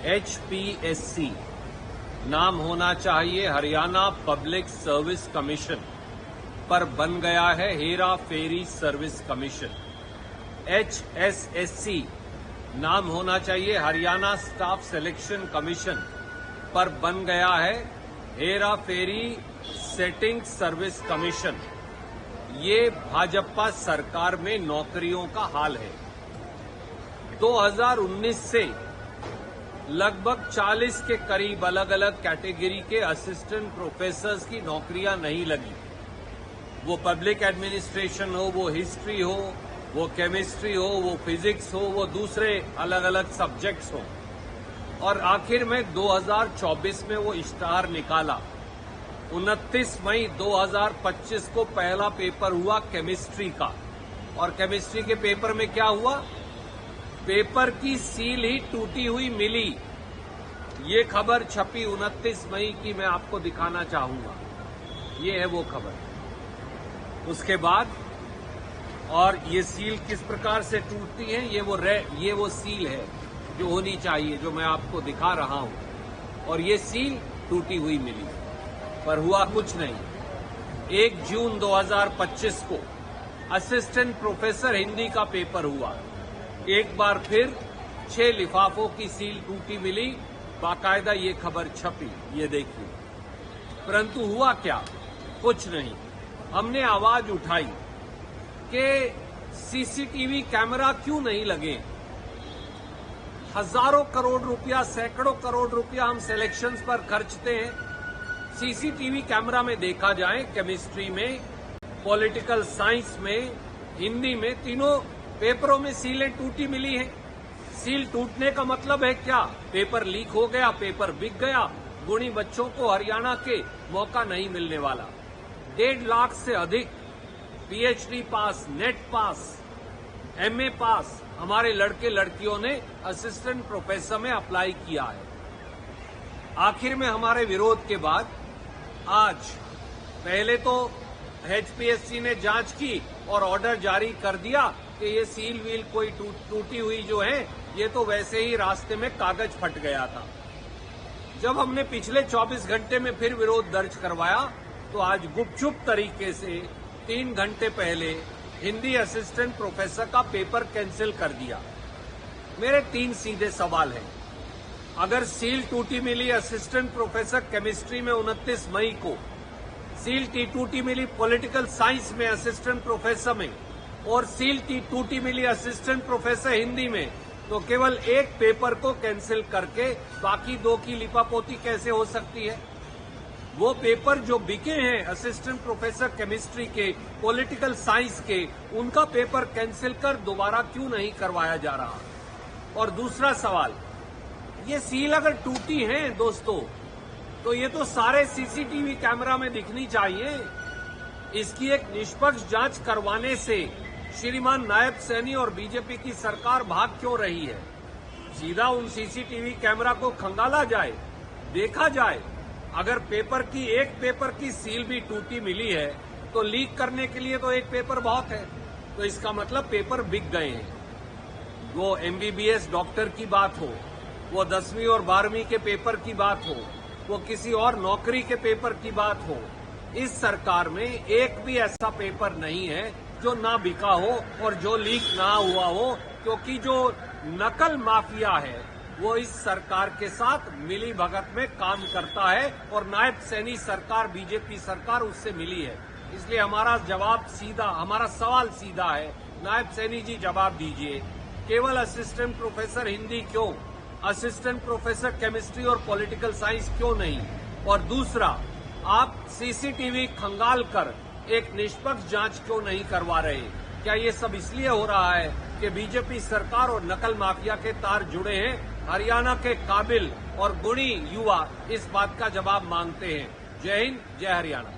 HPSC नाम होना चाहिए हरियाणा पब्लिक सर्विस कमीशन, पर बन गया है Hera ferry service commission. HSSC नाम होना चाहिए हरियाणा स्टाफ सिलेक्शन कमीशन, पर बन गया है हेरा फेरी सेटिंग सर्विस कमीशन। ये भाजपा सरकार में नौकरियों का हाल है। 2019 से लगभग 40 के करीब अलग अलग कैटेगरी के असिस्टेंट प्रोफेसर्स की नौकरियां नहीं लगी। वो पब्लिक एडमिनिस्ट्रेशन हो, वो हिस्ट्री हो, वो केमिस्ट्री हो, वो फिजिक्स हो, वो दूसरे अलग अलग सब्जेक्ट्स हो। और आखिर में 2024 में वो इश्तहार निकाला। 29 मई 2025 को पहला पेपर हुआ केमिस्ट्री का, और केमिस्ट्री के पेपर में क्या हुआ? पेपर की सील ही टूटी हुई मिली। ये खबर छपी 29 मई की, मैं आपको दिखाना चाहूंगा। ये है वो खबर। उसके बाद और ये सील किस प्रकार से टूटती है, ये वो सील है जो होनी चाहिए, जो मैं आपको दिखा रहा हूं। और ये सील टूटी हुई मिली, पर हुआ कुछ नहीं। 1 जून 2025 को असिस्टेंट प्रोफेसर हिंदी का पेपर हुआ। एक बार फिर 6 लिफाफों की सील टूटी मिली। बाकायदा ये खबर छपी, ये देखिए। परंतु हुआ क्या? कुछ नहीं। हमने आवाज उठाई कि सीसीटीवी कैमरा क्यों नहीं लगे। हजारों करोड़ रुपया, सैकड़ों करोड़ रुपया हम सिलेक्शंस पर खर्चते हैं। सीसीटीवी कैमरा में देखा जाए, केमिस्ट्री में, पॉलिटिकल साइंस में, हिंदी में, तीनों पेपरों में सीलें टूटी मिली हैं। सील टूटने का मतलब है क्या? पेपर लीक हो गया, पेपर बिक गया, गुणी बच्चों को हरियाणा के मौका नहीं मिलने वाला। 1.5 लाख से अधिक पीएचडी पास, नेट पास, एमए पास हमारे लड़के लड़कियों ने असिस्टेंट प्रोफेसर में अप्लाई किया है। आखिर में हमारे विरोध के बाद आज पहले तो एचपीएससी ने जांच की और ऑर्डर जारी कर दिया कि ये सील वील कोई टूटी हुई जो है, ये तो वैसे ही रास्ते में कागज फट गया था। जब हमने पिछले 24 घंटे में फिर विरोध दर्ज करवाया, तो आज गुपचुप तरीके से 3 घंटे पहले हिंदी असिस्टेंट प्रोफेसर का पेपर कैंसिल कर दिया। मेरे 3 सीधे सवाल हैं। अगर सील टूटी मिली असिस्टेंट प्रोफेसर केमिस्ट्री में 29 मई को, सील टूटी मिली पॉलिटिकल साइंस में असिस्टेंट प्रोफेसर में, और सील टूटी मिली असिस्टेंट प्रोफेसर हिंदी में, तो केवल एक पेपर को कैंसिल करके बाकी 2 की लिपापोती कैसे हो सकती है? वो पेपर जो बिके हैं असिस्टेंट प्रोफेसर केमिस्ट्री के, पॉलिटिकल साइंस के, उनका पेपर कैंसिल कर दोबारा क्यों नहीं करवाया जा रहा? और दूसरा सवाल, ये सील अगर टूटी है दोस्तों, तो ये तो सारे सीसीटीवी कैमरा में दिखनी चाहिए। इसकी एक निष्पक्ष जांच करवाने से श्रीमान नायब सैनी और बीजेपी की सरकार भाग क्यों रही है? सीधा उन सीसीटीवी कैमरा को खंगाला जाए, देखा जाए। अगर एक पेपर की सील भी टूटी मिली है, तो लीक करने के लिए तो एक पेपर बहुत है। तो इसका मतलब पेपर बिक गए हैं। वो एमबीबीएस डॉक्टर की बात हो, वो 10वीं और 12वीं के पेपर की बात हो, वो किसी और नौकरी के पेपर की बात हो, इस सरकार में एक भी ऐसा पेपर नहीं है जो ना बिका हो और जो लीक ना हुआ हो, क्योंकि जो नकल माफिया है वो इस सरकार के साथ मिली भगत में काम करता है, और नायब सैनी सरकार, बीजेपी सरकार उससे मिली है। इसलिए हमारा सवाल सीधा है, नायब सैनी जी जवाब दीजिए। केवल असिस्टेंट प्रोफेसर हिंदी क्यों? असिस्टेंट प्रोफेसर केमिस्ट्री और पॉलिटिकल साइंस क्यों नहीं? और दूसरा, आप सीसीटीवी खंगाल कर एक निष्पक्ष जांच क्यों नहीं करवा रहे? क्या ये सब इसलिए हो रहा है कि बीजेपी सरकार और नकल माफिया के तार जुड़े हैं? हरियाणा के काबिल और गुणी युवा इस बात का जवाब मांगते हैं। जय हिंद, जय हरियाणा।